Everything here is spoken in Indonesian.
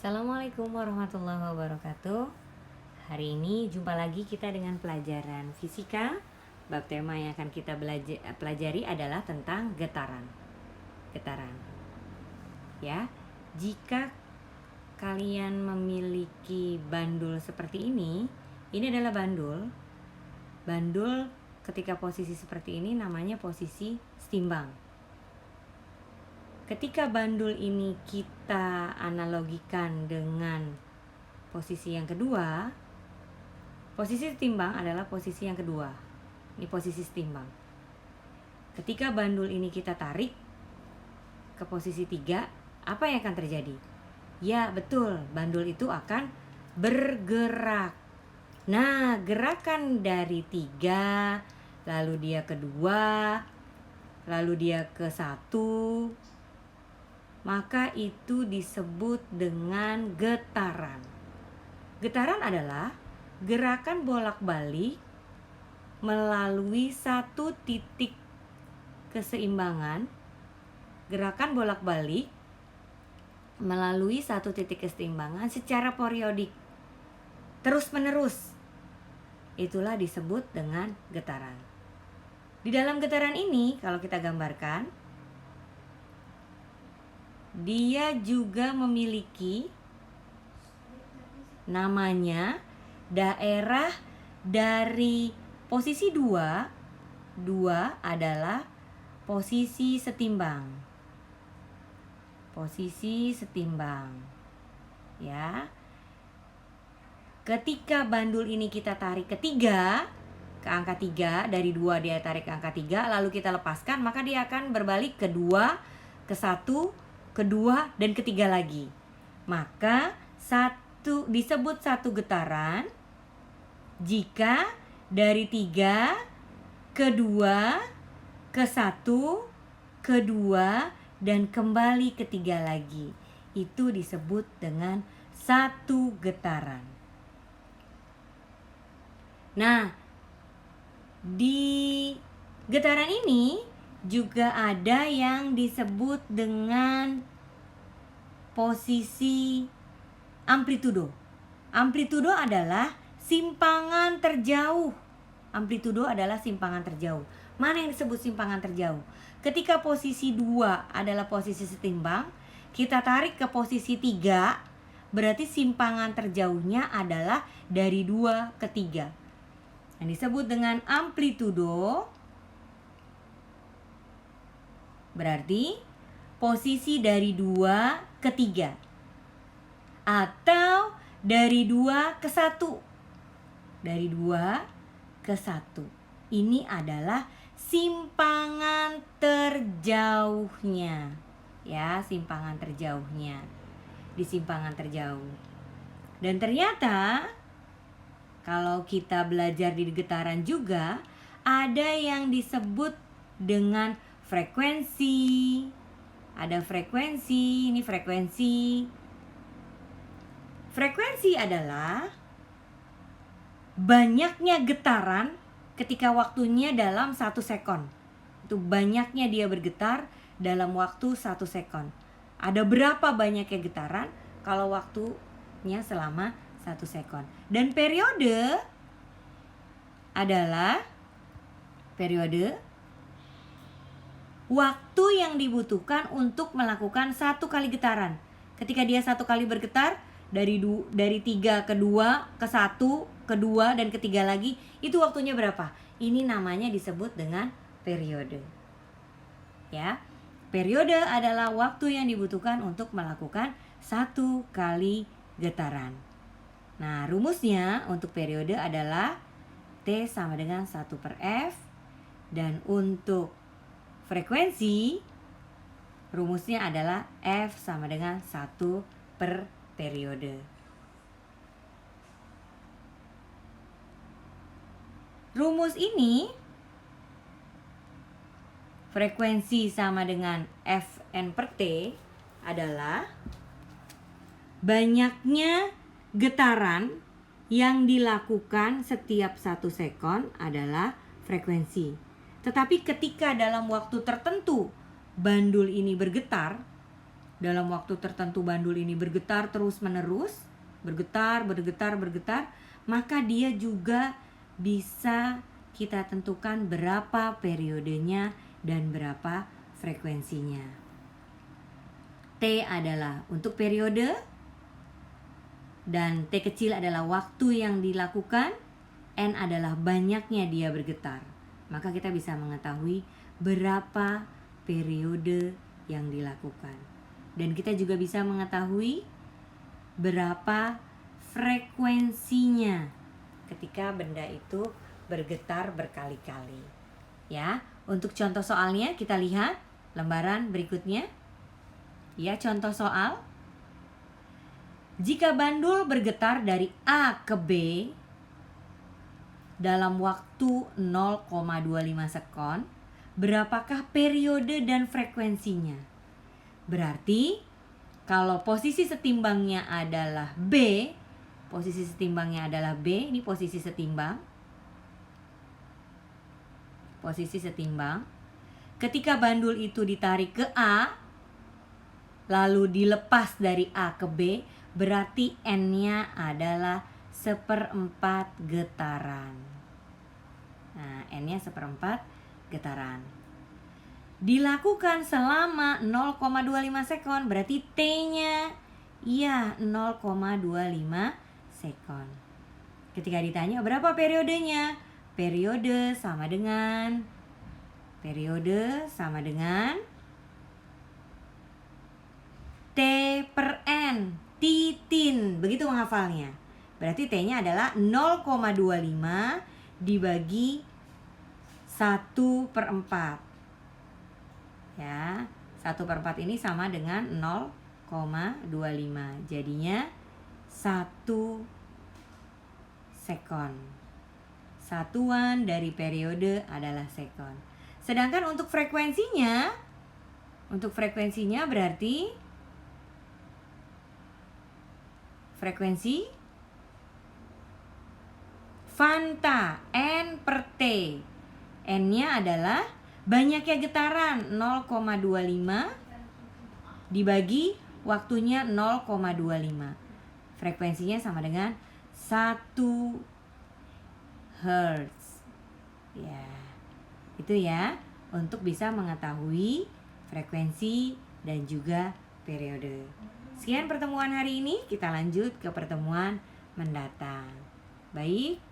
Assalamualaikum warahmatullahi wabarakatuh. Hari ini jumpa lagi kita dengan pelajaran fisika. Bab tema yang akan kita pelajari adalah tentang getaran. Getaran. Ya, jika kalian memiliki bandul seperti ini adalah bandul. Bandul ketika posisi seperti ini namanya posisi setimbang. Ketika bandul ini kita analogikan dengan posisi yang kedua, posisi setimbang adalah posisi yang kedua. Ini posisi setimbang. Ketika bandul ini kita tarik ke posisi 3, apa yang akan terjadi? Ya, betul, bandul itu akan bergerak. Nah, gerakan dari 3, lalu dia ke 2, lalu dia ke 1, maka itu disebut dengan getaran. Getaran adalah gerakan bolak-balik melalui satu titik keseimbangan. Gerakan bolak-balik melalui satu titik keseimbangan secara periodik, terus-menerus. Itulah disebut dengan getaran. Di dalam getaran ini, kalau kita gambarkan, dia juga memiliki namanya daerah dari posisi 2 adalah posisi setimbang. Posisi setimbang. Ya. Ketika bandul ini kita tarik ke 3, ke angka 3, dari 2 dia tarik ke angka 3, lalu kita lepaskan, maka dia akan berbalik ke 2, ke 1, kedua, dan ketiga lagi. Maka disebut satu getaran jika dari 3 ke 2 ke 1 ke 2 dan kembali ke 3 lagi. Itu disebut dengan satu getaran. Nah, di getaran ini juga ada yang disebut dengan posisi amplitudo. Amplitudo adalah simpangan terjauh. Amplitudo adalah simpangan terjauh. Mana yang disebut simpangan terjauh? Ketika posisi 2 adalah posisi setimbang, kita tarik ke posisi 3, berarti simpangan terjauhnya adalah dari 2 ke 3. Yang disebut dengan amplitudo berarti posisi dari 2 ke 3 atau dari 2 ke 1. Dari 2 ke 1. Ini adalah simpangan terjauhnya. Ya, simpangan terjauhnya. Di simpangan terjauh. Dan ternyata kalau kita belajar di getaran juga ada yang disebut dengan frekuensi. Ada frekuensi, ini frekuensi. Frekuensi adalah banyaknya getaran ketika waktunya dalam 1 sekon. Itu banyaknya dia bergetar dalam waktu 1 sekon. Ada berapa banyaknya getaran kalau waktunya selama 1 sekon. Dan periode adalah waktu yang dibutuhkan untuk melakukan 1 kali getaran. Ketika dia 1 kali bergetar dari 3 ke 2 ke 1 ke 2 dan ke 3 lagi, itu waktunya berapa? Ini namanya disebut dengan periode. Ya. Periode adalah waktu yang dibutuhkan untuk melakukan 1 kali getaran. Nah, rumusnya untuk periode adalah T sama dengan 1/F, dan untuk frekuensi rumusnya adalah F sama dengan 1 per periode. Rumus ini frekuensi sama dengan Fn per T adalah banyaknya getaran yang dilakukan setiap 1 sekon adalah frekuensi. Tetapi ketika dalam waktu tertentu bandul ini bergetar, dalam waktu tertentu bandul ini bergetar terus-menerus, bergetar, maka dia juga bisa kita tentukan berapa periodenya dan berapa frekuensinya. T adalah untuk periode, dan T kecil adalah waktu yang dilakukan, N adalah banyaknya dia bergetar. Maka kita bisa mengetahui berapa periode yang dilakukan. Dan kita juga bisa mengetahui berapa frekuensinya ketika benda itu bergetar berkali-kali. Ya, untuk contoh soalnya kita lihat lembaran berikutnya. Ya, contoh soal. Jika bandul bergetar dari A ke B dalam waktu 0,25 sekon, berapakah periode dan frekuensinya? Berarti kalau posisi setimbangnya adalah B, ini posisi setimbang. Ketika bandul itu ditarik ke A, lalu dilepas dari A ke B, berarti N-nya adalah 1/4 getaran. Nah, N-nya 1/4 getaran. Dilakukan selama 0,25 sekon, berarti T-nya 0,25 sekon. Ketika ditanya berapa periodenya? Periode sama dengan T per N, titin. Begitu menghafalnya. Berarti T-nya adalah 0,25 dibagi 1/4. Ya, 1/4 ini sama dengan 0,25. Jadinya 1 sekon. Satuan dari periode adalah sekon. Sedangkan untuk frekuensinya berarti frekuensi Fanta N per T. N-nya adalah banyaknya getaran 0,25 dibagi waktunya 0,25. Frekuensinya sama dengan 1 Hertz. Ya, itu ya, untuk bisa mengetahui frekuensi dan juga periode. Sekian pertemuan hari ini, kita lanjut ke pertemuan mendatang. Baik.